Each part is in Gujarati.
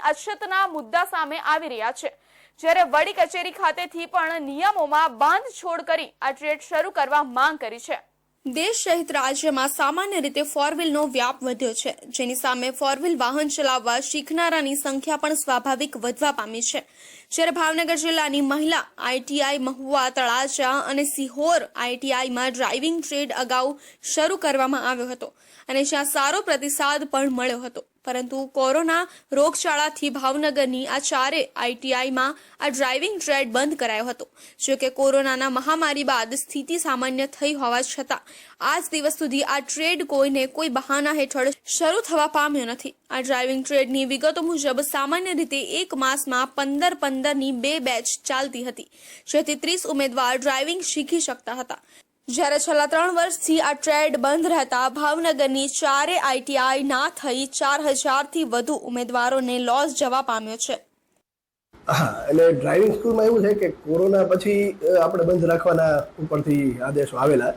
અછતના મુદ્દા સામે આવી રહ્યા છે, જ્યારે વડી કચેરી ખાતેથી પણ નિયમોમાં બાંધછોડ કરી આ ટ્રેડ શરૂ કરવા માંગ કરી છે। દેશ સહિત રાજ્યમાં સામાન્ય રીતે ફોર વ્હીલનો વ્યાપ વધ્યો છે, જેની સામે ફોર વ્હીલ વાહન ચલાવવા શીખનારાની સંખ્યા પણ સ્વાભાવિક વધવા પામી છે। જ્યારે ભાવનગર જિલ્લાની મહિલા આઈટીઆઈ મહુવા, તળાજા અને સિહોર આઈટીઆઈમાં ડ્રાઇવિંગ ટ્રેડ અગાઉ શરૂ કરવામાં આવ્યો હતો અને જ્યાં સારો પ્રતિસાદ પણ મળ્યો હતો, પરંતુ કોરોના રોગચાળાથી ભાવનગરની આ ચારે આઈટીઆઈમાં આ ડ્રાઇવિંગ ટ્રેડ બંધ કરાયો હતો। જો કે કોરોનાના મહામારી બાદ સ્થિતિ સામાન્ય થઈ હોવા છતાં આજ દિવસ સુધી આ ટ્રેડ કોઈને કોઈ બહાના હેઠળ શરૂ થવા પામ્યો નથી। આ ડ્રાઇવિંગ ટ્રેડની વિગતો મુજબ સામાન્ય રીતે એક માસમાં 15-15ની 2 બેચ ચાલતી હતી, જેથી 30 ઉમેદવાર ડ્રાઇવિંગ શીખી શકતા હતા। જ્યારે છેલ્લા 3 વર્ષથી આ ટ્રેડ બંધ રહેતા ભાવનગરની ચારે આઈટીઆઈ ના થઈ 4000થી વધુ ઉમેદવારોને લોસ જવા પામ્યો છે। હા, એટલે ડ્રાઇવિંગ સ્કૂલમાં એવું છે કે કોરોના પછી આપણે બંધ રાખવાના ઉપરથી આદેશો આવેલા,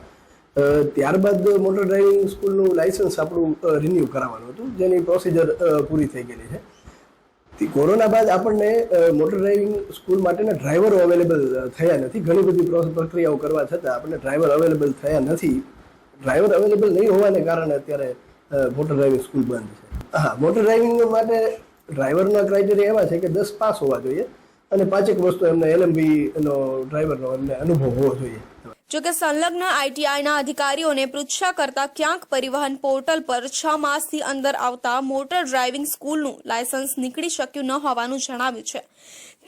ત્યારબાદ મોટર ડ્રાઇવિંગ સ્કૂલનું લાયસન્સ આપણું રિન્યૂ કરાવવાનું હતું, જેની પ્રોસિજર પૂરી થઈ ગયેલી છે। કોરોના બાદ આપણને મોટર ડ્રાઇવિંગ સ્કૂલ માટેના ડ્રાઈવરો અવેલેબલ થયા નથી। ઘણી બધી પ્રક્રિયાઓ કરવા છતાં આપણને ડ્રાઈવર અવેલેબલ થયા નથી। ડ્રાઈવર અવેલેબલ નહીં હોવાને કારણે અત્યારે મોટર ડ્રાઇવિંગ સ્કૂલ બંધ છે। હા, મોટર ડ્રાઇવિંગ માટે ડ્રાઈવરના ક્રાઇટેરિયા એવા છે કે 10 પાસ હોવા જોઈએ અને 5 વસ્તુ એમને એલએમવી નો ડ્રાઈવરનો એમને અનુભવ હોવો જોઈએ। જોકે સંલગ્ન આઈટીઆઈના અધિકારીઓને પૃચ્છા કરતા ક્યાંક પરિવહન પોર્ટલ પર 6 માસથી અંદર આવતા મોટર ડ્રાઇવિંગ સ્કૂલનું લાયસન્સ નીકળી શક્યું ન હોવાનું જણાવ્યું છે,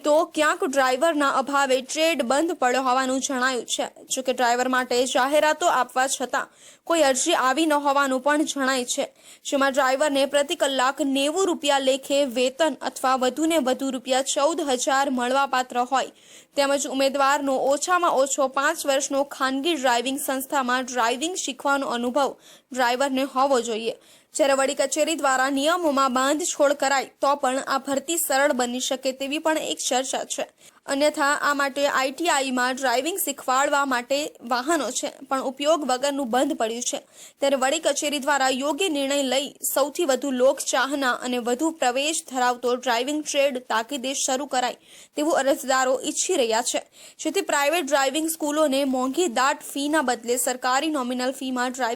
તો ક્યાંક ડ્રાઈવરના અભાવે ટ્રેડ બંધ પડ્યો હોવાનું જણાયું છે। જોકે ડ્રાઈવર માટે જાહેરાતો આપવા છતાં કોઈ અરજી આવી ન હોવાનું પણ જણાય છે, જેમાં ડ્રાઈવરને પ્રતિ કલાક 90 રૂપિયા લેખે વેતન અથવા વધુને વધુ રૂપિયા 14,000 મળવાપાત્ર હોય, તેમજ ઉમેદવારનો ઓછામાં ઓછો 5 વર્ષનો ખાનગી ડ્રાઇવિંગ સંસ્થામાં ડ્રાઇવિંગ શીખવાનો અનુભવ ડ્રાઈવરને હોવો જોઈએ। જ્યારે વડી કચેરી દ્વારા નિયમોમાં બાંધછોડ કરાય તો પણ આ ભરતી સરળ બની શકે તેવી પણ એક ચર્ચા છે। અન્યથા આ માટે આઈટીઆઈમાં ડ્રાઇવિંગ શીખવાડવા માટે વાહનો છે, પણ ઉપયોગ વગરનું બંધ પડ્યું છે। ત્યારે વડી કચેરી દ્વારા યોગ્ય નિર્ણય લઈ સૌથી વધુ લોકચાહના અને વધુ પ્રવેશ ધરાવતો ડ્રાઇવિંગ ટ્રેડ તાકીદે શરૂ કરાય તેવું અરજદારો ઈચ્છી રહ્યા છે, જેથી પ્રાઇવેટ ડ્રાઇવિંગ સ્કૂલોને મોંઘી દાટ ફીના બદલે સરકારી નોમિનલ ફીમાં ડ્રાઇવિંગ